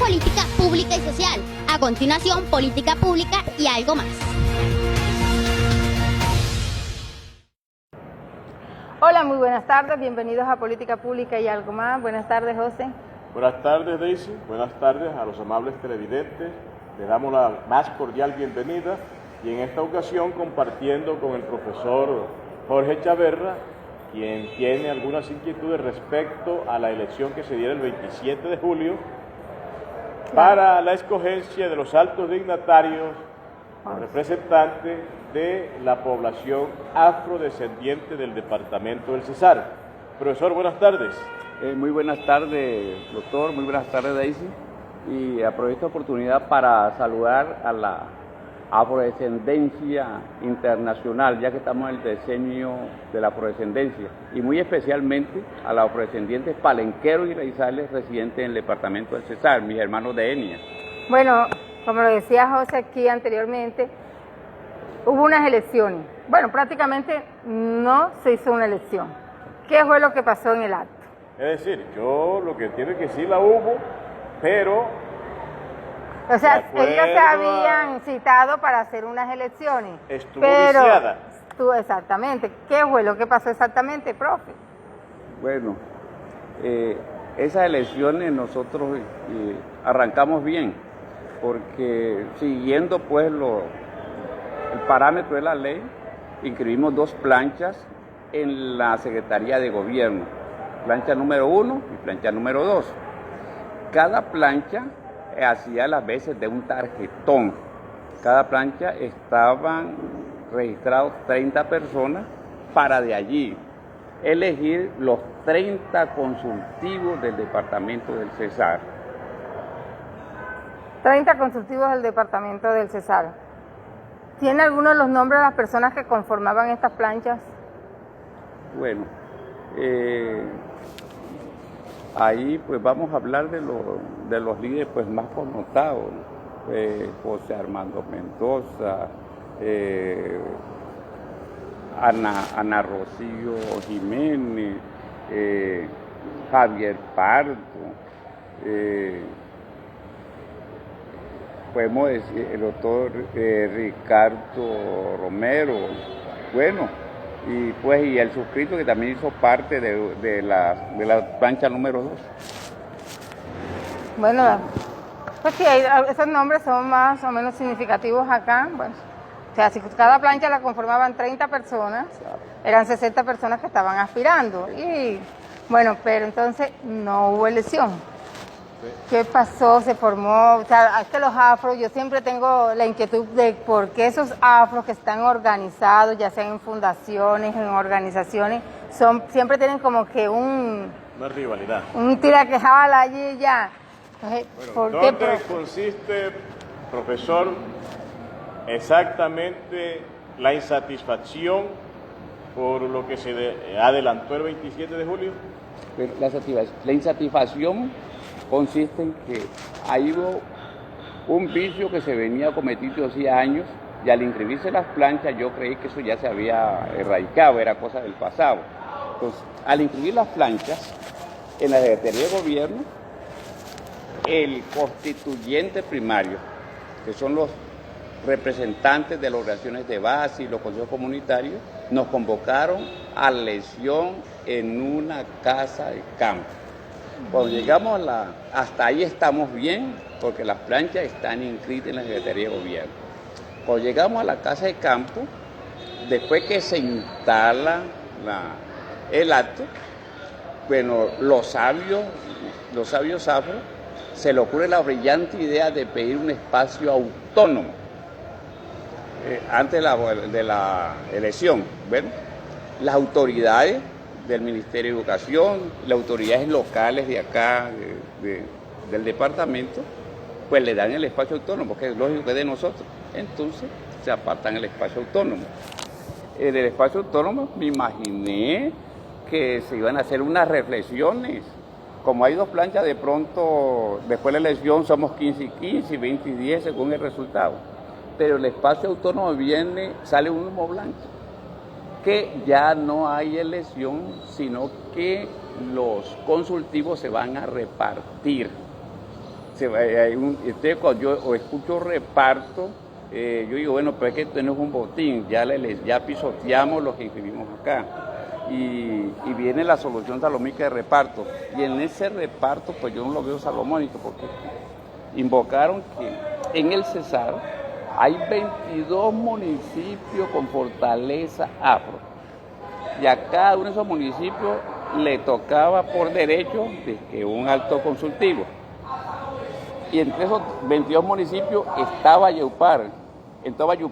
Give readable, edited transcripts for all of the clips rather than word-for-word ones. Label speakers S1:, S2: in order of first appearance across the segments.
S1: política pública y social. A continuación, política pública y algo más.
S2: Hola, muy buenas tardes, bienvenidos a Política Pública y algo más. Buenas tardes, José.
S3: Buenas tardes, Daisy. Buenas tardes a los amables televidentes. Les damos la más cordial bienvenida y en esta ocasión compartiendo con el profesor Jorge Chaverra, quien tiene algunas inquietudes respecto a la elección que se diera el 27 de julio para la escogencia de los altos dignatarios, representantes de la población afrodescendiente del departamento del Cesar. Profesor, buenas tardes.
S4: Muy buenas tardes, doctor. Muy buenas tardes, Daisy. Y aprovecho esta oportunidad para saludar a la afrodescendencia internacional, ya que estamos en el decenio de la afrodescendencia, y muy especialmente a los afrodescendientes palenqueros y raizales residentes en el departamento del Cesar, mis hermanos de etnia.
S2: Bueno, como lo decía José aquí anteriormente, hubo unas elecciones. Bueno, prácticamente no se hizo una elección. ¿Qué fue lo que pasó en el acto?
S3: Es decir, yo lo que entiendo es que sí la hubo, pero...
S2: O sea, ellos se habían citado para hacer unas elecciones.
S3: Estuvo viciada.
S2: Exactamente. ¿Qué fue lo que pasó exactamente, profe?
S4: Bueno, esas elecciones nosotros arrancamos bien, porque siguiendo pues el parámetro de la ley, inscribimos 2 planchas en la Secretaría de Gobierno, plancha número 1 y plancha número 2. Cada plancha hacía las veces de un tarjetón. Cada plancha estaban registrados 30 personas para de allí elegir los 30 consultivos del departamento del Cesar.
S2: 30 consultivos del departamento del Cesar. ¿Tiene alguno de los nombres de las personas que conformaban estas planchas?
S4: Bueno, ahí pues vamos a hablar de los líderes pues más connotados, José Armando Mendoza, Ana Rocío Jiménez, Javier Pardo, podemos decir el doctor Ricardo Romero, bueno, y el suscrito que también hizo parte de la plancha número 2.
S2: Bueno, pues sí, esos nombres son más o menos significativos acá. Bueno, o sea, si cada plancha la conformaban 30 personas, eran 60 personas que estaban aspirando. Y bueno, pero entonces no hubo elección. ¿Qué pasó? Se formó, o sea, es que los afros, yo siempre tengo la inquietud de por qué esos afros que están organizados, ya sean en fundaciones, en organizaciones, siempre tienen como que una
S3: rivalidad.
S2: Un tiraquejala allí y ya. Entonces,
S3: bueno, ¿dónde consiste, profesor, exactamente la insatisfacción por lo que se adelantó el 27 de julio?
S4: La insatisfacción consiste en que ahí hubo un vicio que se venía cometiendo hacía años, y al inscribirse las planchas yo creí que eso ya se había erradicado, era cosa del pasado. Entonces, al inscribir las planchas en la Secretaría de Gobierno, el constituyente primario, que son los representantes de las organizaciones de base y los consejos comunitarios, nos convocaron a la elección en una casa de campo. Cuando llegamos hasta ahí estamos bien, porque las planchas están inscritas en la Secretaría de Gobierno. Cuando llegamos a la casa de campo, después que se instala el acto, bueno, los sabios afro se le ocurre la brillante idea de pedir un espacio autónomo antes de la elección. Bueno, las autoridades del Ministerio de Educación, las autoridades locales de acá, del departamento, pues le dan el espacio autónomo, que es lógico que es de nosotros. Entonces se apartan el espacio autónomo. En el espacio autónomo me imaginé que se iban a hacer unas reflexiones. Como hay 2 planchas, de pronto, después de la elección somos 15 y 15, 20 y 10 según el resultado. Pero el espacio autónomo sale un humo blanco, que ya no hay elección, sino que los consultivos se van a repartir. Cuando yo escucho reparto, yo digo, bueno, pero es que tenemos un botín, ya pisoteamos lo que inscribimos acá. Y viene la solución salomónica de reparto. Y en ese reparto, pues yo no lo veo salomónico, porque invocaron que en el Cesar hay 22 municipios con fortaleza afro. Y a cada uno de esos municipios le tocaba por derecho de que un acto consultivo. Y entre esos 22 municipios está Valledupar. Entonces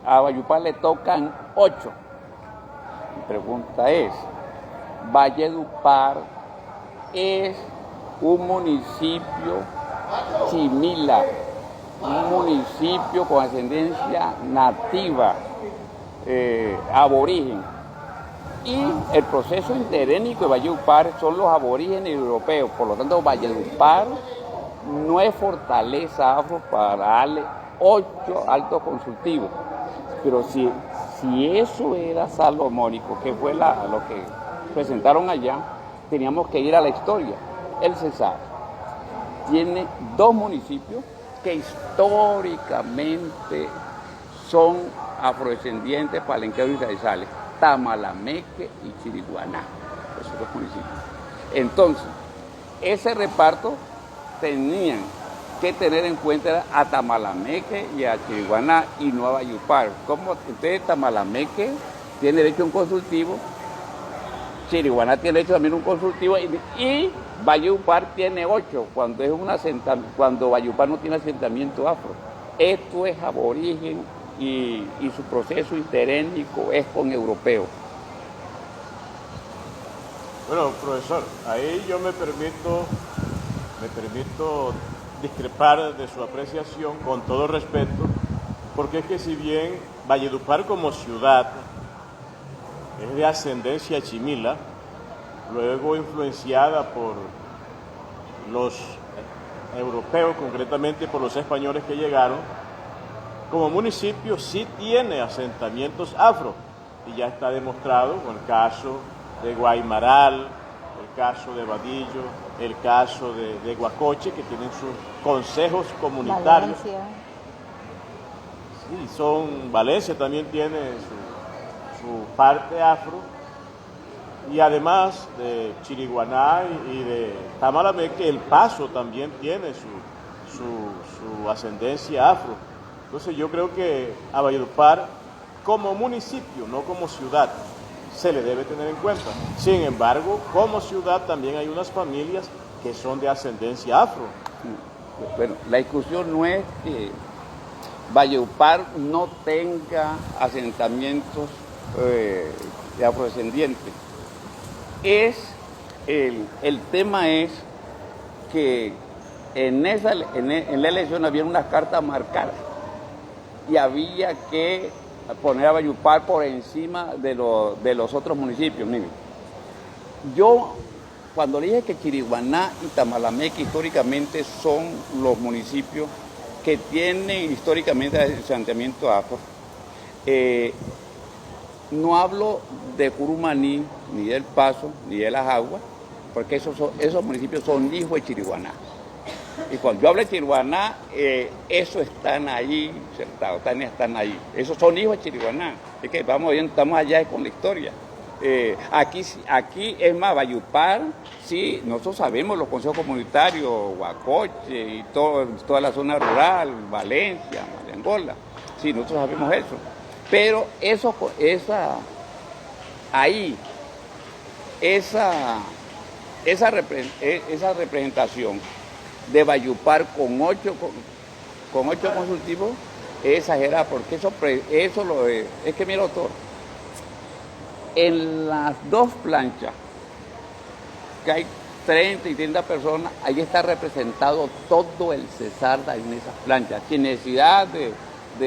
S4: a Valledupar le tocan 8. Mi pregunta es, Valledupar es un municipio chimila, un municipio con ascendencia nativa, aborigen. Y el proceso interétnico de Valledupar son los aborígenes europeos. Por lo tanto, Valledupar no es fortaleza afro para darle 8 altos consultivos. Pero si eso era salomónico, que fue lo que presentaron allá, teníamos que ir a la historia. El Cesar tiene 2 municipios que históricamente son afrodescendientes palenqueros y raizales, Tamalameque y Chiriguaná, esos 2 municipios. Entonces, ese reparto tenían que tener en cuenta a Tamalameque y a Chiriguaná y no a Valledupar. Como entonces Tamalameque tiene derecho a un consultivo, Chiriguaná tiene derecho también a un consultivo y Valledupar tiene 8 cuando Valledupar no tiene asentamiento afro. Esto es aborigen y su proceso interétnico es con europeo.
S3: Bueno, profesor, ahí yo me permito discrepar de su apreciación con todo respeto, porque es que si bien Valledupar como ciudad es de ascendencia chimila, luego influenciada por los europeos, concretamente por los españoles que llegaron, como municipio sí tiene asentamientos afro, y ya está demostrado con el caso de Guaymaral, el caso de Vadillo, el caso de Guacoche, que tienen sus consejos comunitarios.
S2: Valencia.
S3: Sí, Valencia también tiene su parte afro, y además de Chiriguaná y de Tamalameque, El Paso también tiene su ascendencia afro. Entonces yo creo que a Valledupar como municipio, no como ciudad, se le debe tener en cuenta. Sin embargo, como ciudad también hay unas familias que son de ascendencia afro.
S4: Bueno, la discusión no es que Valledupar no tenga asentamientos de afrodescendientes. El tema es que en la elección había unas cartas marcadas y había que poner a Valledupar por encima de los otros municipios. Miren, yo cuando le dije que Chiriguaná y Tamalameque históricamente son los municipios que tienen históricamente asentamiento afro, no hablo de Curumaní, ni del Paso, ni de Las Aguas, porque esos municipios son hijos de Chiriguaná. Y cuando yo hablo de Chiriguaná, esos están ahí, están ahí. Esos son hijos de Chiriguaná. Es que estamos allá con la historia. Aquí es más, Valledupar, sí, nosotros sabemos los consejos comunitarios, Guacoche y toda la zona rural, Valencia, Mariangola, sí, nosotros sabemos eso. Pero esa representación de Valledupar con 8 consultivos es exagerada, porque es que mira, doctor, en las 2 planchas, que hay 30 y 30 personas, ahí está representado todo el Cesar en esas planchas, sin necesidad de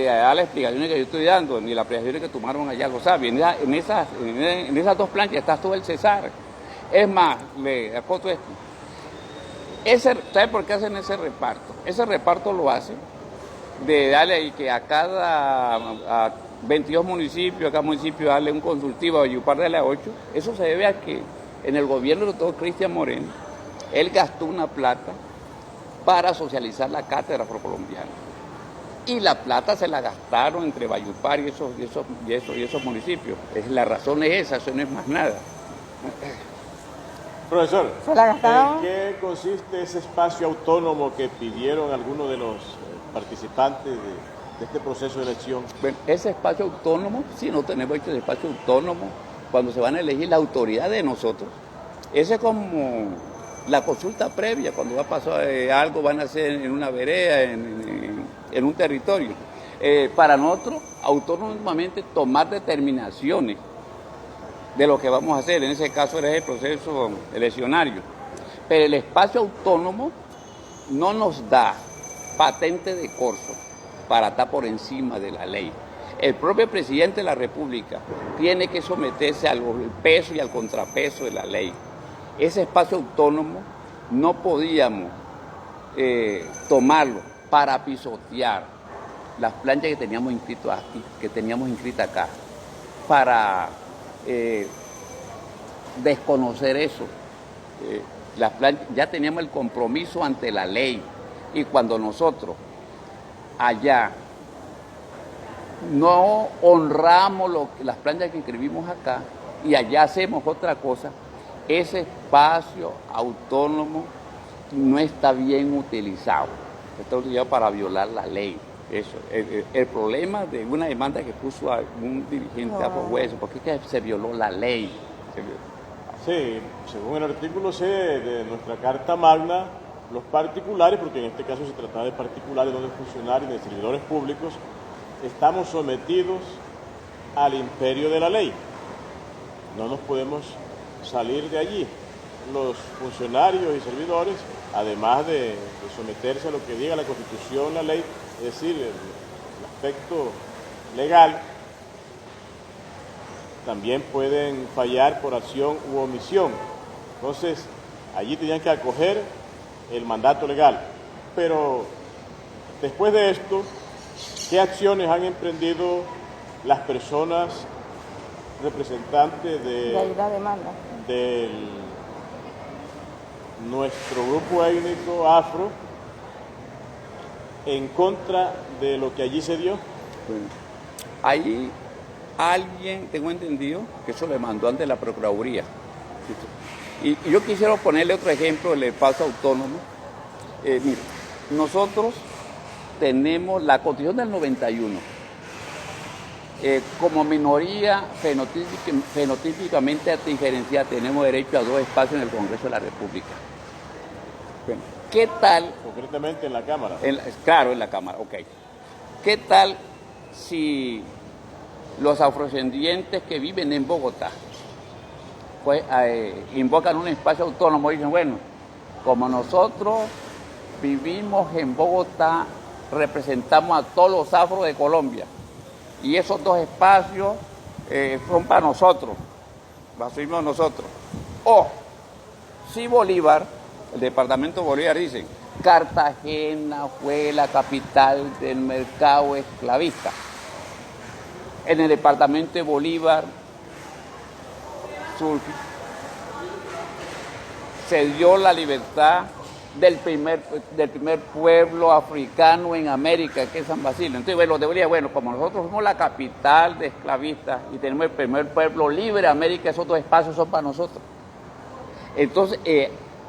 S4: dar las explicaciones que yo estoy dando, ni las explicaciones que tomaron allá los sabios. En esas 2 planchas está todo el Cesar. Es más, le acoto esto. ¿Sabe por qué hacen ese reparto? Ese reparto lo hacen de darle ahí que a 22 municipios, a cada municipio darle un consultivo, a Valledupar darle a 8. Eso se debe a que en el gobierno del doctor Cristian Moreno, él gastó una plata para socializar la cátedra afrocolombiana. Y la plata se la gastaron entre Valledupar y esos municipios. La razón es esa, eso no es más nada.
S3: Profesor,
S2: ¿Se la gastaron?
S3: ¿en qué consiste ese espacio autónomo que pidieron algunos de los participantes de este proceso de elección?
S4: Bueno, ese espacio autónomo, sí, no tenemos hecho ese espacio autónomo cuando se van a elegir la autoridad de nosotros. Ese es como la consulta previa, cuando va a pasar algo, van a hacer en una vereda, en un territorio. Para nosotros, autónomamente, tomar determinaciones de lo que vamos a hacer, en ese caso era el proceso eleccionario. Pero el espacio autónomo no nos da patente de corso para estar por encima de la ley. El propio presidente de la República tiene que someterse al peso y al contrapeso de la ley. Ese espacio autónomo no podíamos tomarlo para pisotear las planchas que teníamos inscritas aquí, acá, para desconocer eso. Las planchas, ya teníamos el compromiso ante la ley, y cuando nosotros allá no honramos las planchas que inscribimos acá y allá hacemos otra cosa, ese espacio autónomo no está bien utilizado. Está utilizado para violar la ley. Eso. El problema de una demanda que puso a un dirigente a juez, porque es que se violó la ley.
S3: Sí, según el artículo C de nuestra Carta Magna, los particulares, porque en este caso se trataba de particulares, no de funcionarios, de servidores públicos, estamos sometidos al imperio de la ley. No nos podemos salir de allí. Los funcionarios y servidores, además de someterse a lo que diga la Constitución, la ley, es decir, el aspecto legal, también pueden fallar por acción u omisión. Entonces, allí tenían que acoger el mandato legal. Pero después de esto, ¿qué acciones han emprendido las personas representantes de
S2: la demanda
S3: nuestro grupo étnico afro en contra de lo que allí se dio?
S4: Bueno, ahí alguien, tengo entendido, que eso le mandó ante la Procuraduría. Y yo quisiera ponerle otro ejemplo del espacio autónomo. Mira, nosotros tenemos la Constitución del 91. Como minoría fenotípicamente diferenciada, tenemos derecho a 2 espacios en el Congreso de la República. Bueno, ¿qué tal?
S3: Concretamente en la Cámara.
S4: Claro, en la Cámara, ok. ¿Qué tal si los afrodescendientes que viven en Bogotá pues, invocan un espacio autónomo y dicen, bueno, como nosotros vivimos en Bogotá, representamos a todos los afros de Colombia, y esos 2 espacios son para nosotros, los asumimos nosotros? O si Bolívar, el departamento de Bolívar, dicen, Cartagena fue la capital del mercado esclavista. En el departamento de Bolívar se dio la libertad del primer pueblo africano en América, que es San Basilio. Entonces, bueno, debería, bueno, como nosotros somos la capital de esclavistas y tenemos el primer pueblo libre de América, esos 2 espacios son para nosotros. Entonces,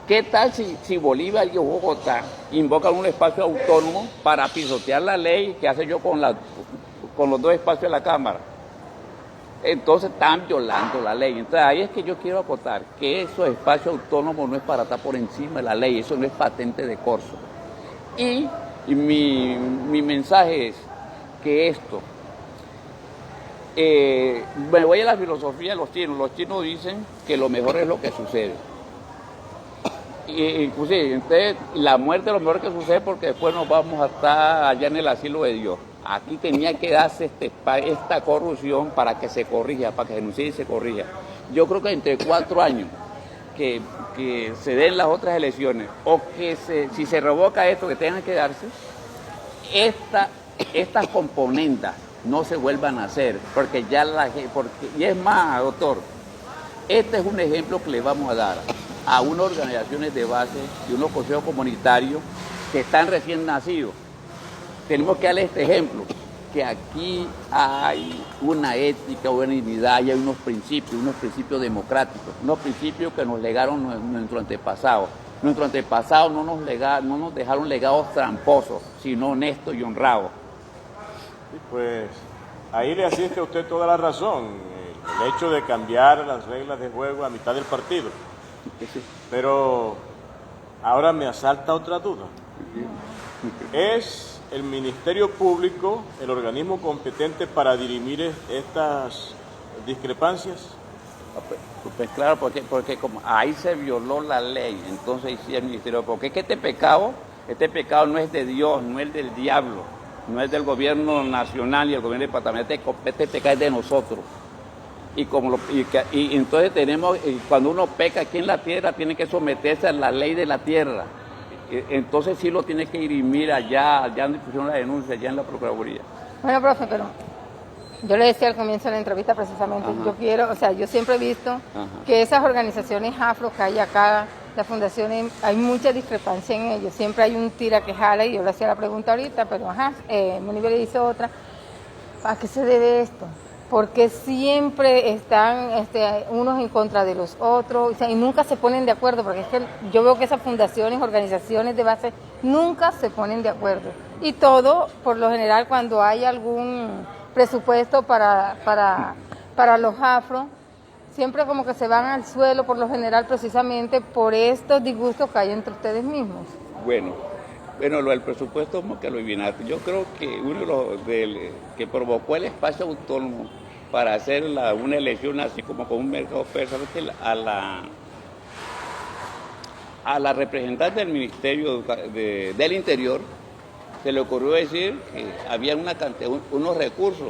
S4: ¿qué tal si Bolívar y Bogotá invocan un espacio autónomo para pisotear la ley que hace yo con los 2 espacios de la Cámara? Entonces están violando la ley. Entonces ahí es que yo quiero acotar que esos espacios autónomos no es para estar por encima de la ley, eso no es patente de corso. Y mi mensaje es que esto, me voy a la filosofía de los chinos dicen que lo mejor es lo que sucede. Inclusive, entonces, la muerte es lo mejor que sucede porque después nos vamos a estar allá en el asilo de Dios. Aquí tenía que darse esta corrupción para que se corrija, para que se denuncie y se corrija. Yo creo que entre 4 años que se den las otras elecciones, o que si se revoca esto, que tengan que darse, estas componendas no se vuelvan a hacer, porque ya y es más, doctor, este es un ejemplo que le vamos a dar a unas organizaciones de base y unos consejos comunitarios que están recién nacidos. Tenemos que darle este ejemplo, que aquí hay una ética, una dignidad y hay unos principios democráticos, unos principios que nos legaron nuestros antepasados. Nuestros antepasados no nos dejaron legados tramposos, sino honestos y honrados.
S3: Y pues ahí le asiste a usted toda la razón, el hecho de cambiar las reglas de juego a mitad del partido. Pero ahora me asalta otra duda. ¿Es el Ministerio Público el organismo competente para dirimir estas discrepancias?
S4: Pues claro, porque como ahí se violó la ley, entonces sí el Ministerio, porque es que este pecado no es de Dios, no es del diablo, no es del gobierno nacional y el gobierno departamental, este pecado es de nosotros. Y entonces tenemos, cuando uno peca aquí en la tierra, tiene que someterse a la ley de la tierra. Entonces sí lo tiene que dirimir allá donde pusieron la denuncia, allá en la Procuraduría.
S2: Bueno, profe, pero yo le decía al comienzo de la entrevista precisamente, yo siempre he visto que esas organizaciones afro que hay acá, las fundaciones, hay mucha discrepancia en ellos, siempre hay un tira que jala, y yo le hacía la pregunta ahorita, pero Moniver le hizo otra. ¿A qué se debe esto? Porque siempre están unos en contra de los otros, y nunca se ponen de acuerdo, porque es que yo veo que esas fundaciones, organizaciones de base, nunca se ponen de acuerdo. Y todo, por lo general, cuando hay algún presupuesto para los afro, siempre como que se van al suelo, por lo general, precisamente por estos disgustos que hay entre ustedes mismos.
S4: Bueno, lo del presupuesto como que lo adivinaste. Yo creo que uno de los que provocó el espacio autónomo para hacer una elección así como con un mercado personal, a la representante del Ministerio del Interior se le ocurrió decir que había unos recursos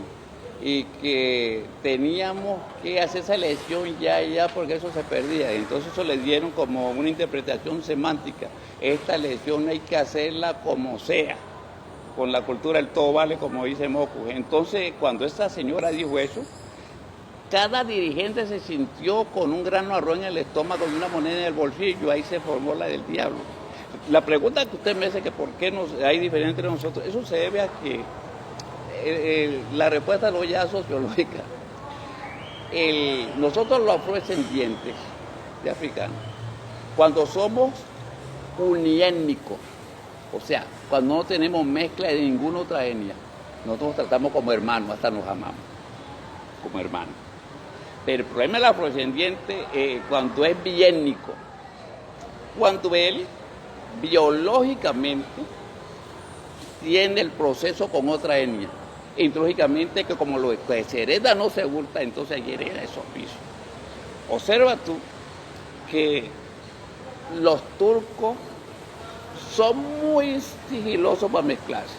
S4: y que teníamos que hacer esa elección ya porque eso se perdía. Entonces eso le dieron como una interpretación semántica. Esta elección hay que hacerla como sea, con la cultura del todo vale, como dice Mocu. Entonces cuando esta señora dijo eso, cada dirigente se sintió con un grano de arroz en el estómago y una moneda en el bolsillo, ahí se formó la del diablo. La pregunta que usted me hace, que por qué hay diferencia entre nosotros, eso se debe a que la respuesta no ya sociológica. Nosotros los afrodescendientes de africanos, cuando somos uniétnicos, o sea, cuando no tenemos mezcla de ninguna otra etnia, nosotros nos tratamos como hermanos, hasta nos amamos como hermanos. Pero el problema del afrodescendiente cuando es biétnico, cuando él biológicamente tiene el proceso con otra etnia. Y lógicamente que como lo que se hereda no se hurta, entonces ahí hereda esos vicios. Observa tú que los turcos son muy sigilosos para mezclarse.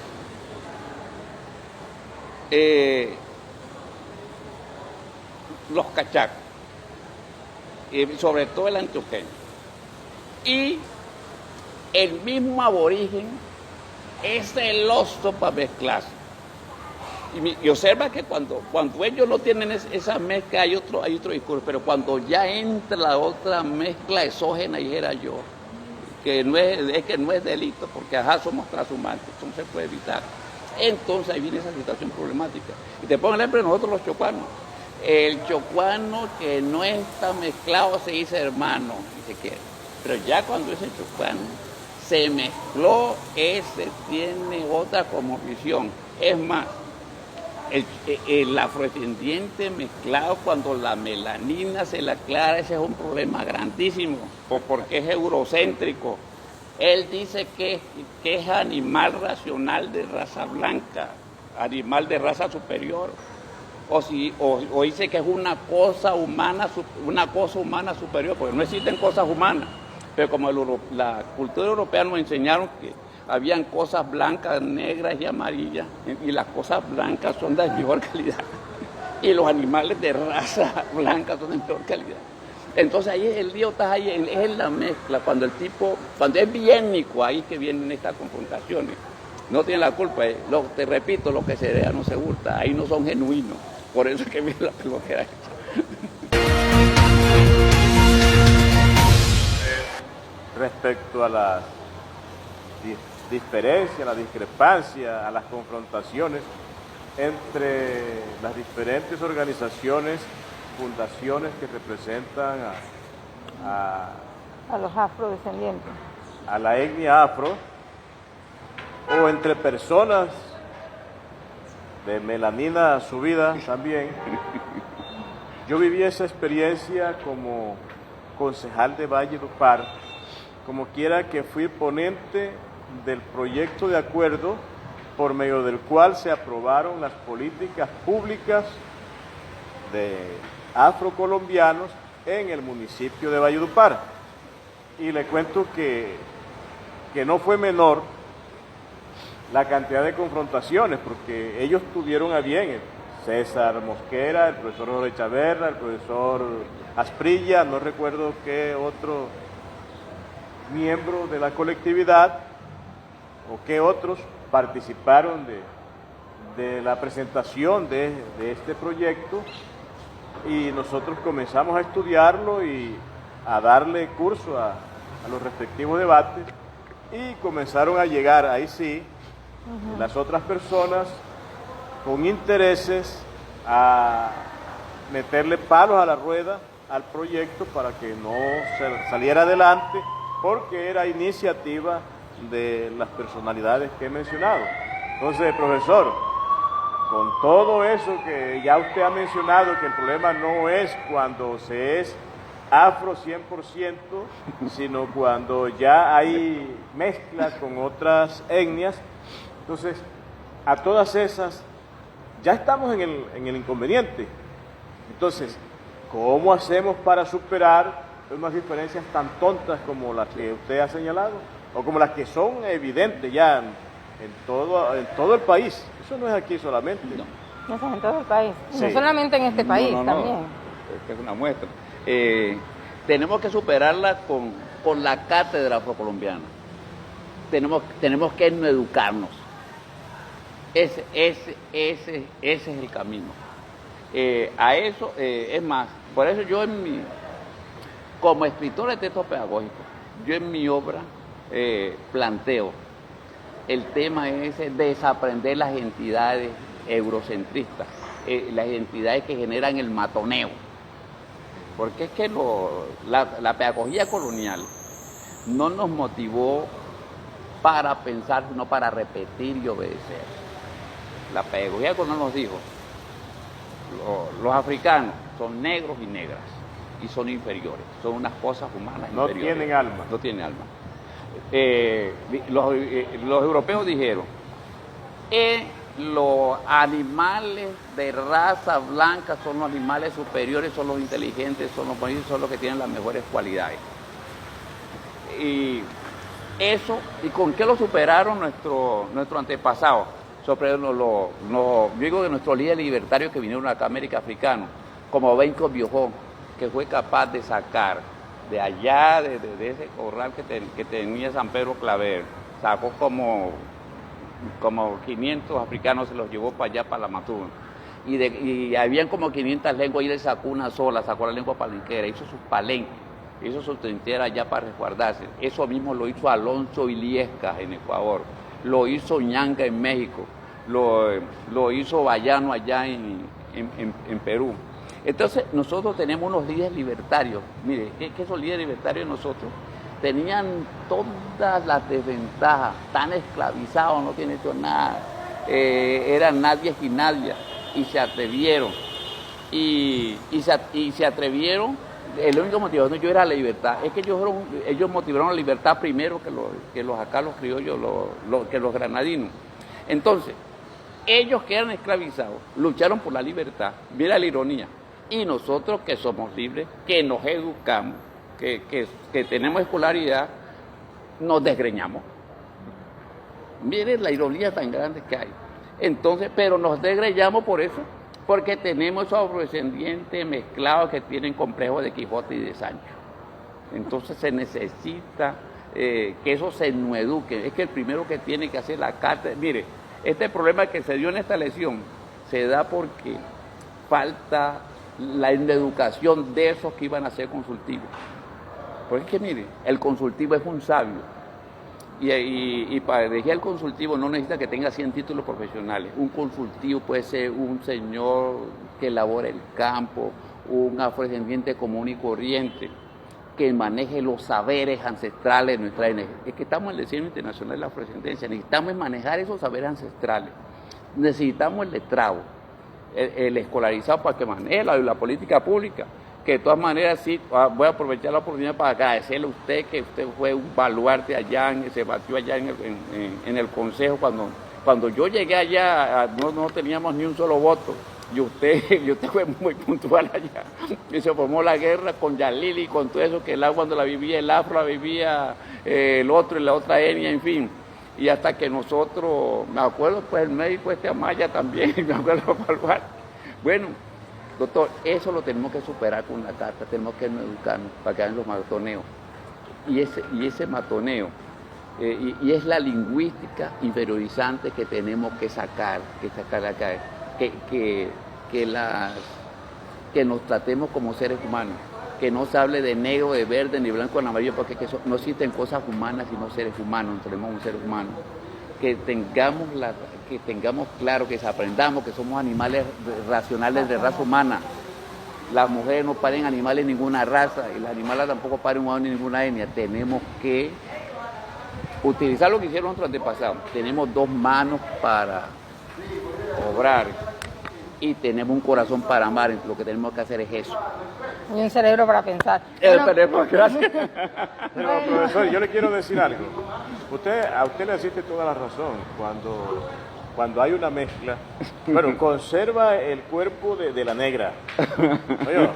S4: Los cachacos, sobre todo el antioqueño. Y el mismo aborigen es celoso para mezclarse. Y observa que cuando ellos no tienen esa mezcla hay otro discurso, pero cuando ya entra la otra mezcla exógena, dijera yo, que no es delito, porque somos transhumantes, eso no se puede evitar. Entonces ahí viene esa situación problemática. Y te pongo el ejemplo de nosotros los chocuanos. El chocuano que no está mezclado se dice hermano, y se quiere. Pero ya cuando ese chocuano se mezcló, ese tiene otra cosmovisión. Es más, el afrodescendiente mezclado, cuando la melanina se le aclara, ese es un problema grandísimo, porque es eurocéntrico. Él dice que es animal racional de raza blanca, animal de raza superior, o dice que es una cosa humana superior, porque no existen cosas humanas. Pero como la cultura europea nos enseñaron que habían cosas blancas, negras y amarillas, y las cosas blancas son de mejor calidad, y los animales de raza blanca son de mejor calidad. Entonces ahí el lío está ahí, es en la mezcla, cuando es biétnico, ahí que vienen estas confrontaciones. No tienen la culpa, te repito, lo que se hereda no se hurta, ahí no son genuinos, por eso es que viene la pelotera hecha.
S3: Respecto a las diferencias, a la discrepancia, a las confrontaciones entre las diferentes organizaciones, fundaciones que representan
S2: A los afrodescendientes.
S3: a la etnia afro, o entre personas de melanina subida también. Yo viví esa experiencia como concejal de Valledupar, como quiera que fui ponente del proyecto de acuerdo por medio del cual se aprobaron las políticas públicas de afrocolombianos en el municipio de Valledupar. Y le cuento que no fue menor la cantidad de confrontaciones, porque ellos tuvieron a bien, César Mosquera, el profesor Jorge Chaverra, el profesor Asprilla, no recuerdo qué otro miembro de la colectividad o qué otros participaron de la presentación de este proyecto, y nosotros comenzamos a estudiarlo y a darle curso a los respectivos debates, y comenzaron a llegar, ahí sí, las otras personas con intereses a meterle palos a la rueda al proyecto para que no saliera adelante, porque era iniciativa de las personalidades que he mencionado. Entonces, profesor, con todo eso que ya usted ha mencionado, que el problema no es cuando se es afro 100%, sino cuando ya hay mezcla con otras etnias. Entonces, a todas esas ya estamos en el inconveniente. Entonces, ¿cómo hacemos para superar unas diferencias tan tontas como las que usted ha señalado? O como las que son evidentes ya en todo el país. Eso no es aquí solamente.
S2: No, eso es en todo el país.
S3: Sí.
S2: No solamente en este país, también.
S4: Es una muestra. Tenemos que superarla con la cátedra afrocolombiana. Tenemos que educarnos. Ese es el camino. A eso, es más, por eso yo como escritor de textos pedagógicos, yo en mi obra planteo el tema ese de desaprender las entidades eurocentristas, las entidades que generan el matoneo. Porque es que la pedagogía colonial no nos motivó para pensar, sino para repetir y obedecer. La pedagogía colonial nos dijo, los africanos son negros y negras, y son inferiores, son unas cosas humanas
S3: no
S4: inferiores.
S3: Tienen alma.
S4: No tienen alma. Los europeos dijeron, los animales de raza blanca son los animales superiores, son los inteligentes, son los bonitos, son los que tienen las mejores cualidades. Y eso, ¿y con qué lo superaron nuestros antepasados? Yo digo de nuestros líderes libertarios que vinieron acá a América Africana, como Benko Biojó, que fue capaz de sacar de allá, de ese corral que tenía San Pedro Claver, sacó como 500 africanos, se los llevó para allá, para la Matún. Y habían como 500 lenguas, y él sacó una sola, sacó la lengua palenquera, hizo sus palenques, hizo su trinchera allá para resguardarse. Eso mismo lo hizo Alonso Iliesca en Ecuador, lo hizo Ñanga en México, lo hizo Bayano allá en Perú. Entonces, nosotros tenemos unos líderes libertarios. Mire, que esos líderes libertarios nosotros tenían todas las desventajas, tan esclavizados, no tienen hecho nada, eran nadie y nadie, y se atrevieron. Y se atrevieron, el único motivo de ellos era la libertad. Es que ellos motivaron la libertad primero que los acá, los criollos, que los granadinos. Entonces, ellos que eran esclavizados, lucharon por la libertad, mira la ironía, y nosotros que somos libres, que nos educamos, que tenemos escolaridad, nos desgreñamos. Miren la ironía tan grande que hay. Entonces, pero nos desgreñamos por eso, porque tenemos esos afrodescendientes mezclados que tienen complejos de Quijote y de Sancho. Entonces se necesita que eso se eduque. Es que el primero que tiene que hacer la carta, mire, este problema que se dio en esta elección se da porque falta la educación de esos que iban a ser consultivos. Porque es que, mire, el consultivo es un sabio. Y para elegir el consultivo no necesita que tenga 100 títulos profesionales. Un consultivo puede ser un señor que labora el campo, un afrodescendiente común y corriente, que maneje los saberes ancestrales de nuestra etnia. Es que estamos en el Destino Internacional de la Afrodescendencia, necesitamos manejar esos saberes ancestrales. Necesitamos el letrado, el escolarizado para que maneje la política pública. Que de todas maneras sí, voy a aprovechar la oportunidad para agradecerle a usted que usted fue un baluarte allá, se batió allá en el Consejo. Cuando yo llegué allá no teníamos ni un solo voto y usted fue muy puntual allá. Y se formó la guerra con Yalili, con todo eso, que el agua cuando la vivía el afro, la vivía el otro y la otra etnia, en fin. Y hasta que nosotros, me acuerdo pues el médico Amaya también, me acuerdo baluarte. Bueno, doctor, eso lo tenemos que superar con la carta, tenemos que educarnos para que hagan los matoneos. Y ese matoneo, y es la lingüística inferiorizante que tenemos que sacar acá, que nos tratemos como seres humanos, que no se hable de negro, de verde, ni blanco, ni amarillo, porque no existen cosas humanas sino seres humanos, tenemos un ser humano. Que tengamos claro, que aprendamos que somos animales racionales de raza humana. Las mujeres no paren animales en ninguna raza y las animales tampoco paren humanos en ninguna etnia. Tenemos que utilizar lo que hicieron nuestros antepasados. Tenemos 2 manos para obrar y tenemos un corazón para amar. Lo que tenemos que hacer es eso.
S2: Y un cerebro para pensar.
S4: Gracias.
S3: Pero, profesor, yo le quiero decir algo. A usted le asiste toda la razón. Cuando hay una mezcla, bueno, conserva el cuerpo de la negra. Oye,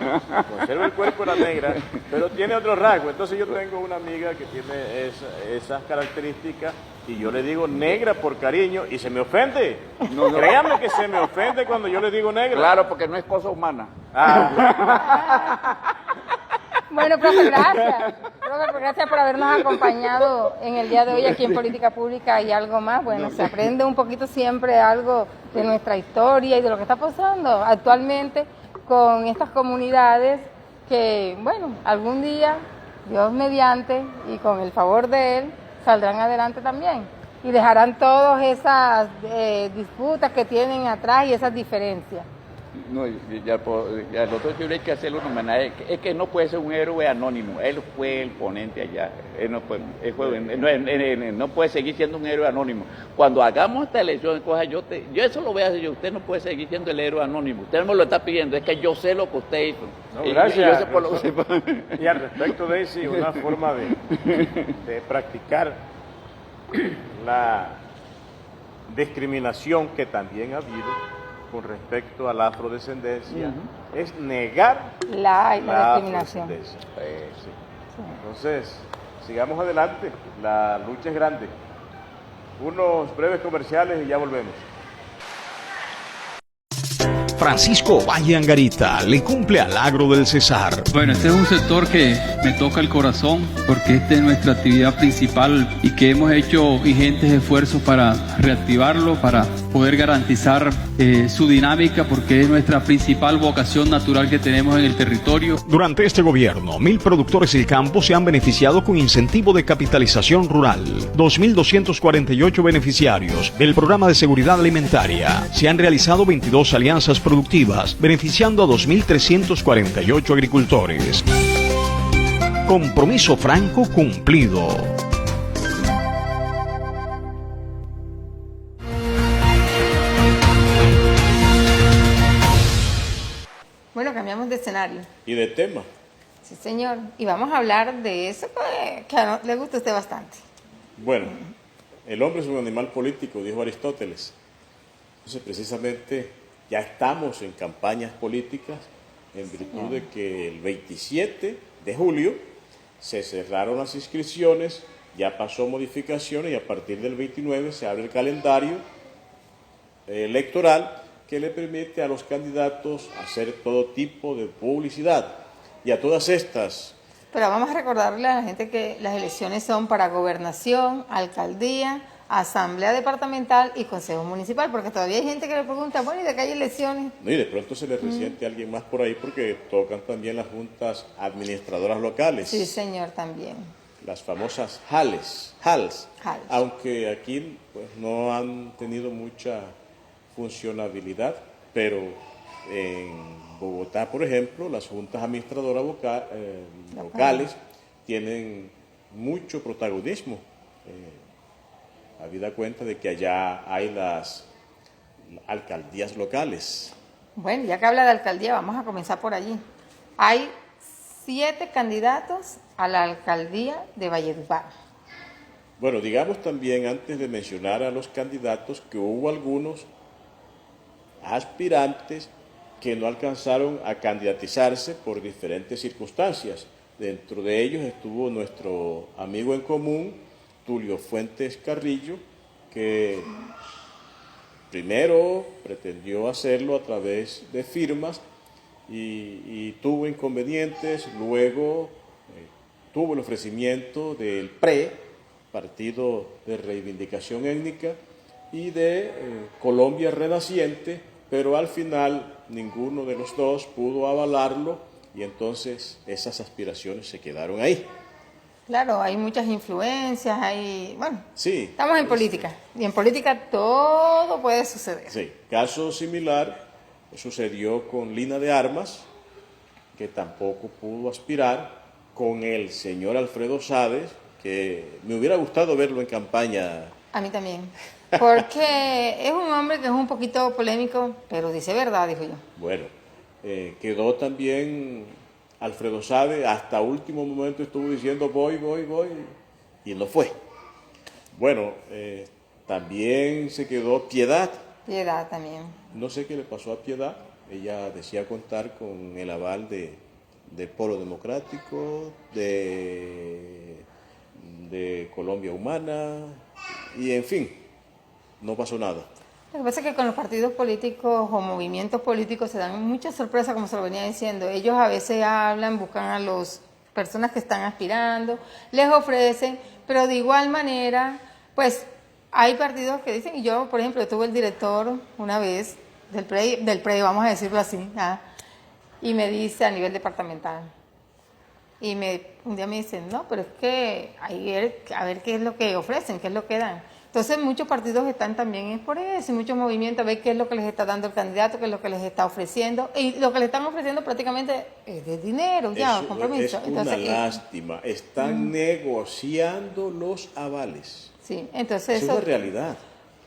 S3: conserva el cuerpo de la negra, pero tiene otro rasgo. Entonces yo tengo una amiga que tiene esas características y yo le digo negra por cariño y se me ofende. No. Créame que se me ofende cuando yo le digo negra.
S4: Claro, porque no es cosa humana.
S2: Bueno, profe, gracias. Profe, gracias por habernos acompañado en el día de hoy aquí en Política Pública y algo más. Bueno, se aprende un poquito siempre algo de nuestra historia y de lo que está pasando actualmente con estas comunidades que, bueno, algún día, Dios mediante y con el favor de Él, saldrán adelante también y dejarán todas esas disputas que tienen atrás y esas diferencias.
S4: No, ya el doctor Fiore hay que hacerle un homenaje. Es que no puede ser un héroe anónimo. Él fue el ponente allá. Él no puede seguir siendo un héroe anónimo. Cuando hagamos esta elección, yo eso lo voy a hacer yo. Usted no puede seguir siendo el héroe anónimo. Usted no me lo está pidiendo. Es que yo sé lo que usted hizo.
S3: No, gracias. Y al respecto de eso, una forma de practicar la discriminación que también ha habido con respecto a la afrodescendencia, es negar
S2: la discriminación.
S3: Sí. Entonces, sigamos adelante, la lucha es grande. Unos breves comerciales y ya volvemos.
S5: Francisco Valle Angarita le cumple al Agro del Cesar.
S6: Bueno, este es un sector que me toca el corazón porque esta es nuestra actividad principal y que hemos hecho ingentes esfuerzos para reactivarlo, para poder garantizar su dinámica porque es nuestra principal vocación natural que tenemos en el territorio.
S5: Durante este gobierno, 1.000 productores del campo se han beneficiado con incentivo de capitalización rural. 2.248 beneficiarios del programa de seguridad alimentaria. Se han realizado 22 alianzas productivas, beneficiando a 2.348 agricultores. Compromiso franco cumplido.
S2: Bueno, cambiamos de escenario.
S3: Y de tema.
S2: Sí, señor. Y vamos a hablar de eso que le gusta a usted bastante.
S3: Bueno, el hombre es un animal político, dijo Aristóteles. Entonces, precisamente, ya estamos en campañas políticas en virtud de que el 27 de julio se cerraron las inscripciones, ya pasó modificaciones y a partir del 29 se abre el calendario electoral que le permite a los candidatos hacer todo tipo de publicidad. Y a todas estas...
S2: Pero vamos a recordarle a la gente que las elecciones son para gobernación, alcaldía, asamblea departamental y consejo municipal, porque todavía hay gente que le pregunta, bueno, ¿y de qué hay elecciones?
S3: No, y de pronto se le resiente a alguien más por ahí porque tocan también las juntas administradoras locales.
S2: Sí, señor, también.
S3: las famosas HALs, aunque aquí pues, no han tenido mucha funcionabilidad, pero en Bogotá, por ejemplo, las juntas administradoras locales tienen mucho protagonismo, habida cuenta de que allá hay las alcaldías locales.
S2: Bueno, ya que habla de alcaldía, vamos a comenzar por allí. Hay 7 candidatos a la alcaldía de Valledupar.
S3: Bueno, digamos también, antes de mencionar a los candidatos, que hubo algunos aspirantes que no alcanzaron a candidatizarse por diferentes circunstancias. Dentro de ellos estuvo nuestro amigo en común, Tulio Fuentes Carrillo, que primero pretendió hacerlo a través de firmas y tuvo inconvenientes, luego tuvo el ofrecimiento del PRE, Partido de Reivindicación Étnica, y de Colombia Renaciente, pero al final ninguno de los dos pudo avalarlo y entonces esas aspiraciones se quedaron ahí.
S2: Claro, hay muchas influencias, bueno,
S3: sí,
S2: estamos en política y en política todo puede suceder.
S3: Sí, caso similar sucedió con Lina de Armas, que tampoco pudo aspirar, con el señor Alfredo Sades, que me hubiera gustado verlo en campaña.
S2: A mí también, porque es un hombre que es un poquito polémico, pero dice verdad, dijo yo.
S3: Bueno, quedó también Alfredo Sades, hasta último momento estuvo diciendo voy, y no fue. Bueno, también se quedó Piedad.
S2: Piedad también.
S3: No sé qué le pasó a Piedad, ella decía contar con el aval de Polo Democrático, de Colombia Humana, y en fin, no pasó nada.
S2: Lo que pasa es que con los partidos políticos o movimientos políticos se dan muchas sorpresas, como se lo venía diciendo. Ellos a veces hablan, buscan a las personas que están aspirando, les ofrecen, pero de igual manera, pues hay partidos que dicen, y yo, por ejemplo, tuve el director una vez del PRE, vamos a decirlo así, y me dice a nivel departamental, y un día me dicen, no, pero es que hay a ver qué es lo que ofrecen, qué es lo que dan. Entonces muchos partidos están también por eso, y muchos movimientos, a ver qué es lo que les está dando el candidato, qué es lo que les está ofreciendo, y lo que les están ofreciendo prácticamente es de dinero, ya, compromiso.
S3: Es una lástima, están negociando los avales.
S2: Sí, entonces
S3: eso es una realidad.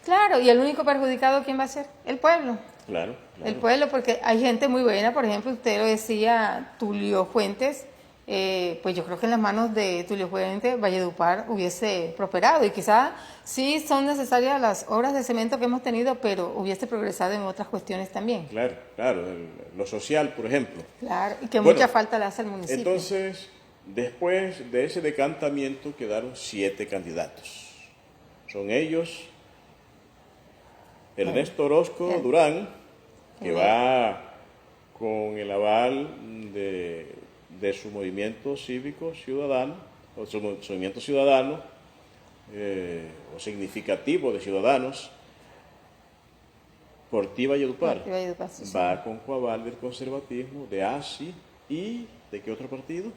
S2: Claro, y el único perjudicado, ¿quién va a ser? El pueblo.
S3: Claro.
S2: El pueblo, porque hay gente muy buena, por ejemplo, usted lo decía, Tulio Fuentes, pues yo creo que en las manos de Tulio Fuentes, Valledupar hubiese prosperado, y quizás sí son necesarias las obras de cemento que hemos tenido, pero hubiese progresado en otras cuestiones también.
S3: Claro, lo social, por ejemplo.
S2: Claro, y que mucha falta le hace al municipio.
S3: Entonces, después de ese decantamiento quedaron 7 candidatos. Son ellos: Ernesto Orozco Durán, que va con el aval de su movimiento cívico ciudadano, o su movimiento ciudadano, o significativo de ciudadanos. Portí Valledupar va con coaval del conservatismo, de ASI, y ¿de qué otro partido?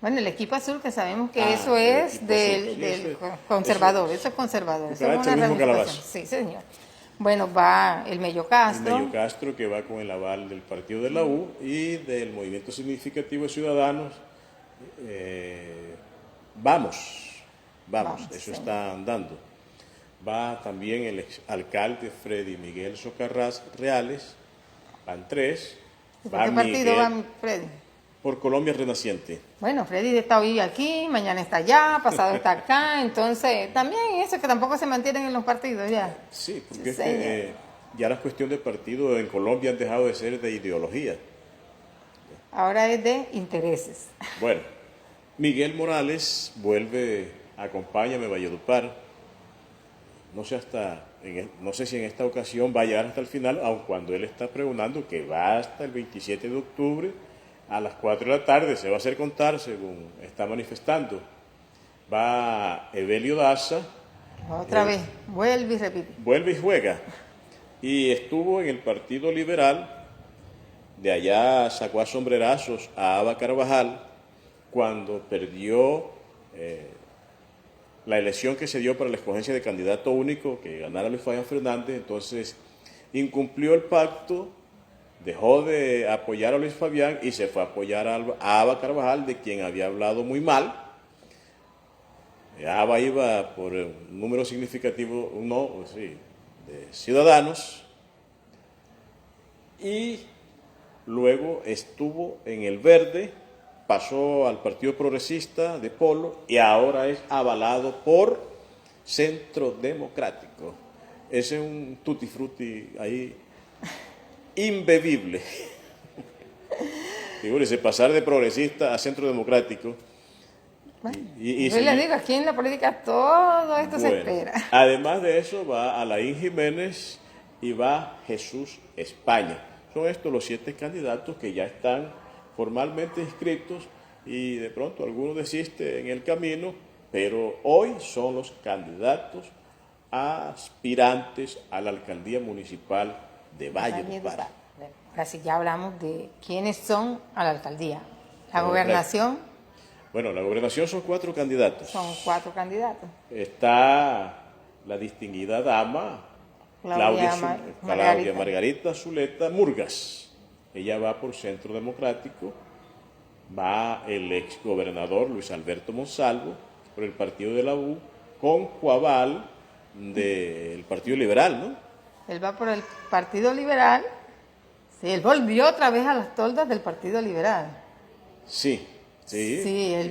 S2: Bueno, el equipo azul, que sabemos que eso es del conservador, eso es conservador. Eso es una ramificación. Sí, señor. Bueno, va el Mello Castro.
S3: El Mello Castro, que va con el aval del partido de la U y del Movimiento Significativo de Ciudadanos. Vamos, eso está andando. Va también el exalcalde Freddy Miguel Socarrás Reales, van 3.
S2: ¿Por qué partido va Freddy?
S3: Por Colombia Renaciente.
S2: Bueno, Freddy está hoy aquí, mañana está allá, pasado está acá, entonces también eso, que tampoco se mantienen en los partidos ya.
S3: Sí, porque es que ya la cuestión de partido en Colombia han dejado de ser de ideología.
S2: Ahora es de intereses.
S3: Bueno, Miguel Morales vuelve, acompáñame Valledupar. No sé si en esta ocasión va a llegar hasta el final, aun cuando él está pregonando que va hasta el 27 de octubre, a las 4 de la tarde se va a hacer contar, según está manifestando. Va Evelio Daza.
S2: Otra vez, vuelve y repite.
S3: Vuelve y juega. Y estuvo en el Partido Liberal, de allá sacó a sombrerazos a Aba Carvajal, cuando perdió la elección que se dio para la escogencia de candidato único, que ganara Luis Fabián Fernández, entonces incumplió el pacto, dejó de apoyar a Luis Fabián y se fue a apoyar a Aba Carvajal, de quien había hablado muy mal. Aba iba por un número significativo de ciudadanos, y luego estuvo en el Verde, pasó al Partido Progresista de Polo y ahora es avalado por Centro Democrático. Ese es un tutti frutti ahí imbebible. Figúrese, pasar de progresista a Centro Democrático.
S2: Bueno, yo le digo, aquí en la política todo esto se espera.
S3: Además de eso va Alain Jiménez y va Jesús España. Son estos los 7 candidatos que ya están formalmente inscritos, y de pronto algunos desisten en el camino, pero hoy son los candidatos aspirantes a la alcaldía municipal de Valledupar.
S2: Ahora sí, ya hablamos de quiénes son a la alcaldía. La gobernación.
S3: Bueno, la gobernación son 4 candidatos.
S2: Son 4 candidatos.
S3: Está la distinguida dama Claudia Margarita Zuleta Murgas. Ella va por Centro Democrático. Va el ex gobernador Luis Alberto Monsalvo por el partido de la U, con coaval del Partido Liberal, ¿no?
S2: Él va por el Partido Liberal. Sí, él volvió otra vez a las toldas del Partido Liberal.
S3: Sí.
S2: Sí, él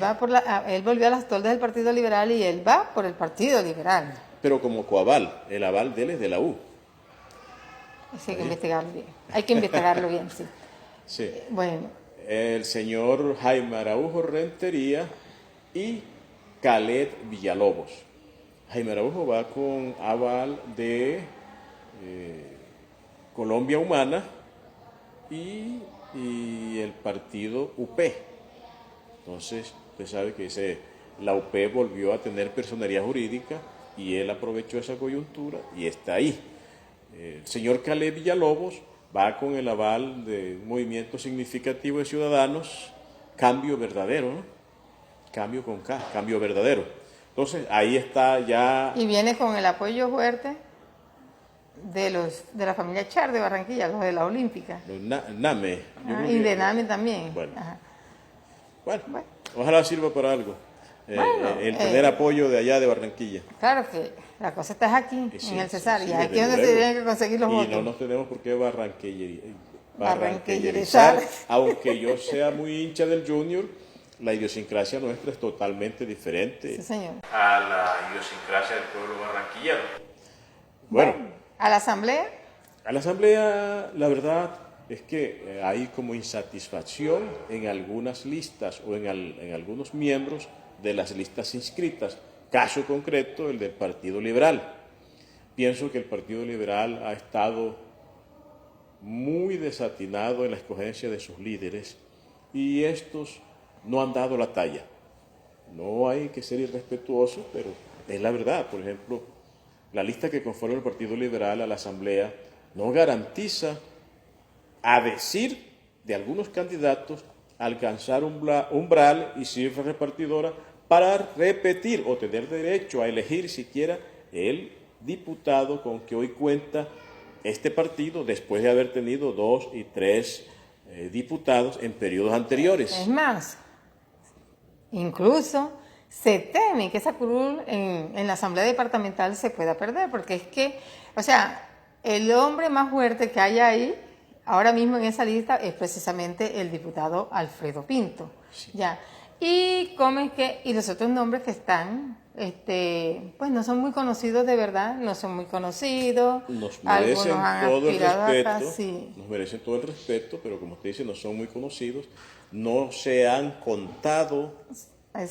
S2: volvió a las toldas del Partido Liberal y él va por el Partido Liberal.
S3: Pero como coaval, el aval de él es de la U.
S2: Eso hay que investigarlo bien. Hay que investigarlo bien, sí.
S3: Sí.
S2: Bueno.
S3: El señor Jaime Araujo Rentería y Calet Villalobos. Jaime Araujo va con aval de Colombia Humana y el partido UP. Entonces, usted sabe que la UP volvió a tener personería jurídica y él aprovechó esa coyuntura y está ahí. El señor Caleb Villalobos va con el aval de un movimiento significativo de ciudadanos, Cambio Verdadero, ¿no? Cambio con K, Cambio Verdadero. Entonces, ahí está ya...
S2: Y viene con el apoyo fuerte de la familia Char de Barranquilla, los de la Olímpica.
S3: Los NAME.
S2: Y de NAME también.
S3: Bueno, ojalá sirva para algo. El tener apoyo de allá de Barranquilla.
S2: Claro que la cosa está aquí, en el Cesar, y aquí es donde se tienen que conseguir los votos.
S3: Y no nos tenemos por qué barranquillerizar. Aunque yo sea muy hincha del Junior, la idiosincrasia nuestra es totalmente diferente,
S2: sí, señor,
S3: a la idiosincrasia del pueblo barranquillero. Bueno,
S2: ¿a la asamblea?
S3: A la asamblea, la verdad es que hay como insatisfacción en algunas listas o en algunos miembros de las listas inscritas. Caso concreto, el del Partido Liberal. Pienso que el Partido Liberal ha estado muy desatinado en la escogencia de sus líderes y estos no han dado la talla. No hay que ser irrespetuoso, pero es la verdad. Por ejemplo, la lista que conforma el Partido Liberal a la Asamblea no garantiza, a decir de algunos candidatos, alcanzar umbral y cifra repartidora para repetir o tener derecho a elegir siquiera el diputado con que hoy cuenta este partido después de haber tenido 2 y 3 diputados en periodos anteriores.
S2: Es más, incluso se teme que esa curul en la Asamblea Departamental se pueda perder, porque es que, o sea, el hombre más fuerte que hay ahí ahora mismo en esa lista es precisamente el diputado Alfredo Pinto. Sí. Ya. Y los otros nombres que están, pues no son muy conocidos de verdad, no son muy conocidos.
S3: Nos merecen todo el respeto,
S2: acá, sí.
S3: Nos merecen todo el respeto, pero como usted dice, no son muy conocidos, no se han contado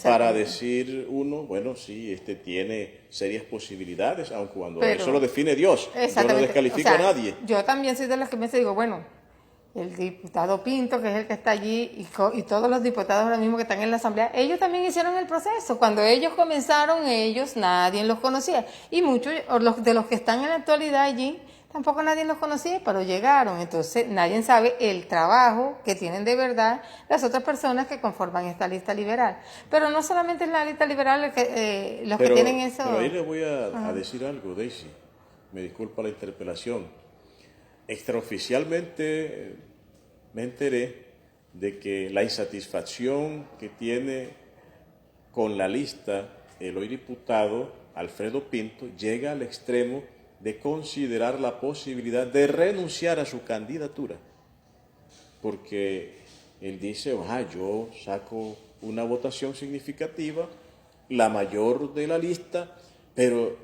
S3: para decir uno, bueno, sí, tiene serias posibilidades, aun cuando eso lo define Dios. Yo no descalifico a nadie.
S2: Yo también soy de las que me digo, bueno, el diputado Pinto, que es el que está allí, y todos los diputados ahora mismo que están en la Asamblea, ellos también hicieron el proceso. Cuando ellos comenzaron, nadie los conocía. Y muchos de los que están en la actualidad allí tampoco nadie los conocía, pero llegaron. Entonces nadie sabe el trabajo que tienen de verdad las otras personas que conforman esta lista liberal. Pero no solamente es la lista liberal los que tienen eso.
S3: Pero ahí le voy a decir algo, Daisy. Me disculpa la interpelación. Extraoficialmente me enteré de que la insatisfacción que tiene con la lista el hoy diputado Alfredo Pinto llega al extremo de considerar la posibilidad de renunciar a su candidatura, porque él dice, yo saco una votación significativa, la mayor de la lista, pero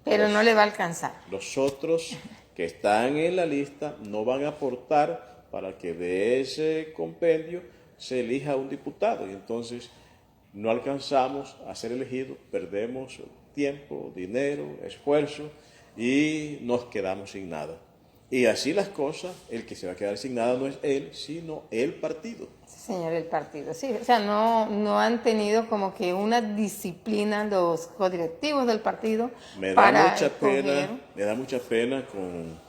S2: no le va a alcanzar.
S3: Los otros que están en la lista no van a aportar para que de ese compendio se elija un diputado, y entonces no alcanzamos a ser elegidos, perdemos tiempo, dinero, esfuerzo y nos quedamos sin nada. Y así las cosas, el que se va a quedar sin nada no es él, sino el partido.
S2: Sí, señor, el partido, sí. O sea, no han tenido como que una disciplina los codirectivos del partido.
S3: Me da mucha pena con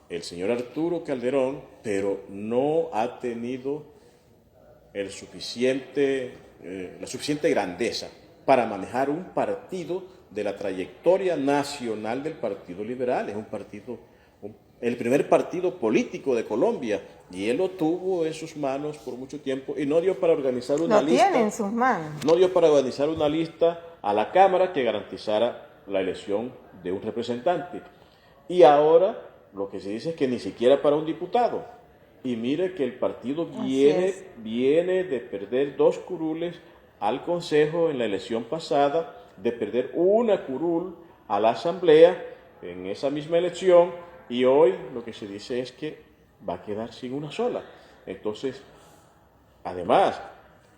S3: el señor Arturo Calderón, pero no ha tenido la suficiente grandeza para manejar un partido de la trayectoria nacional del Partido Liberal. Es un partido, el primer partido político de Colombia, y él lo tuvo en sus manos por mucho tiempo y no dio para organizar una lista.
S2: Lo tiene en sus manos.
S3: No dio para organizar una lista a la Cámara que garantizara la elección de un representante. Y ahora lo que se dice es que ni siquiera para un diputado. Y mire que el partido viene de perder 2 curules al Consejo en la elección pasada, de perder una curul a la Asamblea en esa misma elección, y hoy lo que se dice es que va a quedar sin una sola. Entonces, además,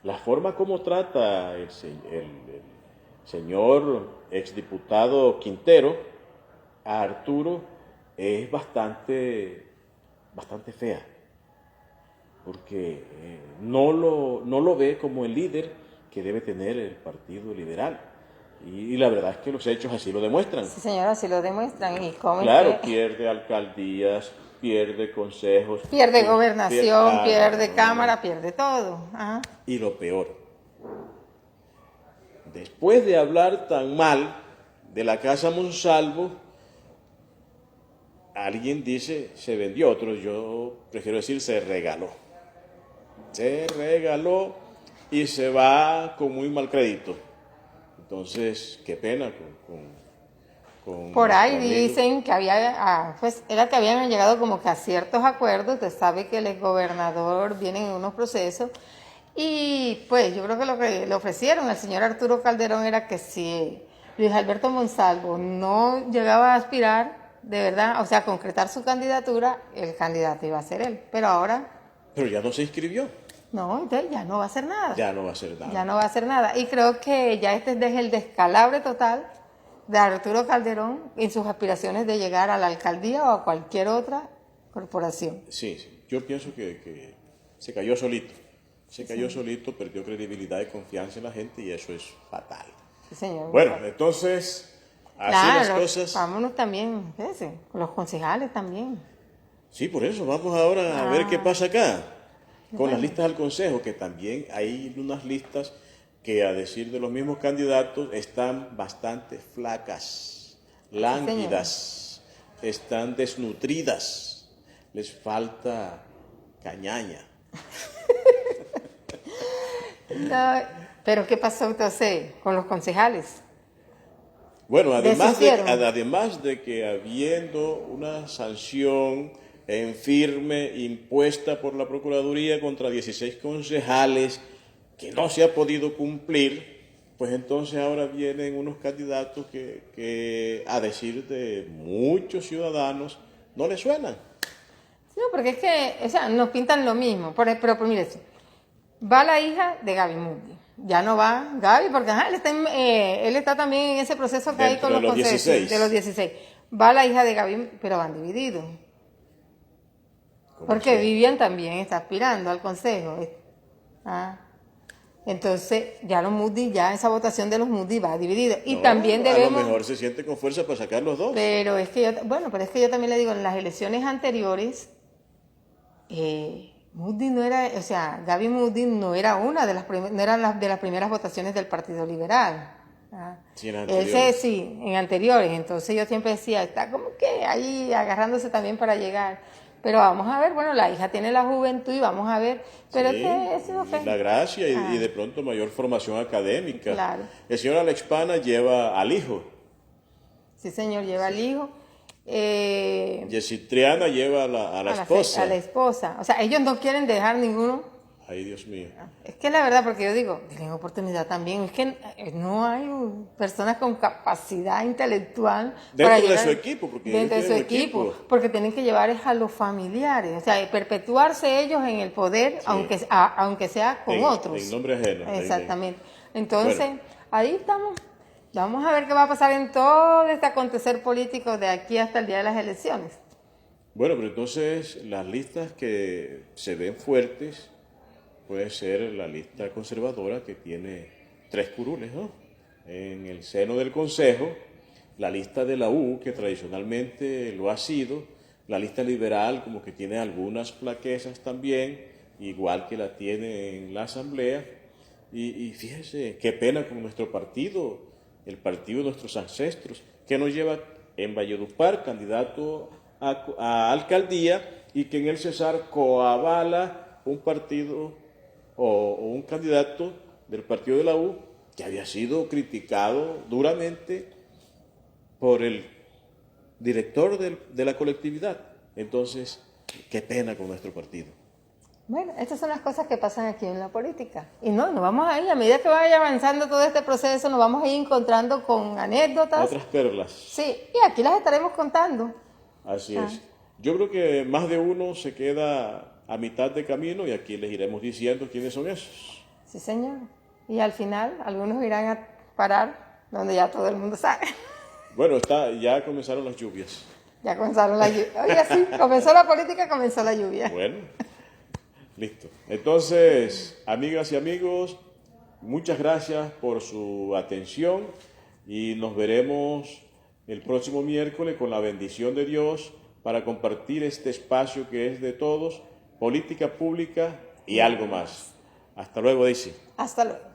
S3: la forma como trata el señor exdiputado Quintero a Arturo es bastante fea, porque no lo ve como el líder que debe tener el Partido Liberal. Y la verdad es que los hechos así lo demuestran.
S2: Sí, señora, así lo demuestran. ¿Y cómo
S3: claro, pierde alcaldías, pierde consejos.
S2: Pierde gobernación, pierde cámara, pierde todo. Ajá.
S3: Y lo peor, después de hablar tan mal de la Casa Monsalvo, alguien dice se vendió, otro yo prefiero decir se regaló. Se regaló y se va con muy mal crédito. Entonces, qué pena con
S2: por ahí dicen que era que habían llegado como que a ciertos acuerdos. Usted sabe que el exgobernador viene en unos procesos, y pues yo creo que lo que le ofrecieron al señor Arturo Calderón era que si Luis Alberto Monsalvo no llegaba a aspirar de verdad, o sea, a concretar su candidatura, el candidato iba a ser él. Pero
S3: ya no se inscribió.
S2: No, entonces ya no va a hacer nada.
S3: Ya no va a hacer nada.
S2: Ya no va a hacer nada. Y creo que ya este es el descalabre total de Arturo Calderón en sus aspiraciones de llegar a la alcaldía o a cualquier otra corporación.
S3: Sí. Yo pienso que se cayó solito. Solito, perdió credibilidad y confianza en la gente, y eso es fatal.
S2: Sí, señor.
S3: Bueno, entonces, así las cosas.
S2: Vámonos también, fíjese, con los concejales también.
S3: Sí, por eso, vamos ahora a ver qué pasa acá. Con las listas al Consejo, que también hay unas listas que, a decir de los mismos candidatos, están bastante flacas, lánguidas, están desnutridas, les falta cañaña.
S2: No, pero ¿qué pasó entonces con los concejales?
S3: Bueno, además de que habiendo una sanción en firme impuesta por la Procuraduría contra 16 concejales que no se ha podido cumplir, pues entonces ahora vienen unos candidatos que a decir de muchos ciudadanos no les suenan.
S2: No, porque es que, o sea, nos pintan lo mismo. Pero mire, va la hija de Gaby Mundi. Ya no va Gaby, porque él está también en ese proceso que hay con los consejos. De los 16. Va la hija de Gaby, pero van divididos. Porque Vivian también está aspirando al consejo. Entonces, ya los Moody, ya esa votación de los Moody va dividida. Y
S3: No,
S2: también debemos...
S3: A lo mejor se siente con fuerza para sacar los dos.
S2: Pero es que yo también le digo, en las elecciones anteriores, Moody no era, o sea, Gabby Moody no era una de las no era de las primeras votaciones del Partido Liberal.
S3: Sí, en anteriores.
S2: Sí, en anteriores. Entonces yo siempre decía, está como que ahí agarrándose también para llegar. Pero vamos a ver, bueno, la hija tiene la juventud y vamos a ver. Pero
S3: Sí, la gracia y de pronto mayor formación académica.
S2: Claro.
S3: El señor Alex Pana lleva al hijo.
S2: Sí, señor, lleva al hijo.
S3: Jessy Triana lleva a la esposa.
S2: A la esposa. O sea, ellos no quieren dejar ninguno.
S3: Ay, Dios mío.
S2: Es que la verdad, porque yo digo, tienen oportunidad también. Es que no hay personas con capacidad intelectual
S3: dentro de su equipo, porque
S2: dentro de su equipo, porque tienen que llevar a los familiares, o sea, perpetuarse ellos en el poder, sí. aunque sea con otros.
S3: En nombre ajeno.
S2: Exactamente. Entonces, ahí estamos. Vamos a ver qué va a pasar en todo este acontecer político de aquí hasta el día de las elecciones.
S3: Bueno, pero entonces las listas que se ven fuertes puede ser la lista conservadora que tiene 3 curules, ¿no? En el seno del Consejo, la lista de la U, que tradicionalmente lo ha sido, la lista liberal como que tiene algunas flaquezas también, igual que la tiene en la Asamblea, y fíjese, qué pena con nuestro partido, el partido de nuestros ancestros, que nos lleva en Valledupar candidato a alcaldía y que en el Cesar coavala un partido o un candidato del partido de la U que había sido criticado duramente por el director de la colectividad. Entonces, qué pena con nuestro partido.
S2: Bueno, estas son las cosas que pasan aquí en la política. Y nos vamos a ir, a medida que vaya avanzando todo este proceso, nos vamos a ir encontrando con anécdotas.
S3: Otras perlas.
S2: Sí, y aquí las estaremos contando.
S3: Así es. Yo creo que más de uno se queda a mitad de camino y aquí les iremos diciendo quiénes son esos.
S2: Sí, señor. Y al final, algunos irán a parar donde ya todo el mundo sabe.
S3: Bueno, ya comenzaron las lluvias.
S2: Ya comenzaron las lluvias. Oye, sí, comenzó la política, comenzó la lluvia.
S3: Bueno, listo. Entonces, amigas y amigos, muchas gracias por su atención y nos veremos el próximo miércoles con la bendición de Dios para compartir este espacio que es de todos, política pública y algo más. Hasta luego, Daisy.
S2: Hasta luego.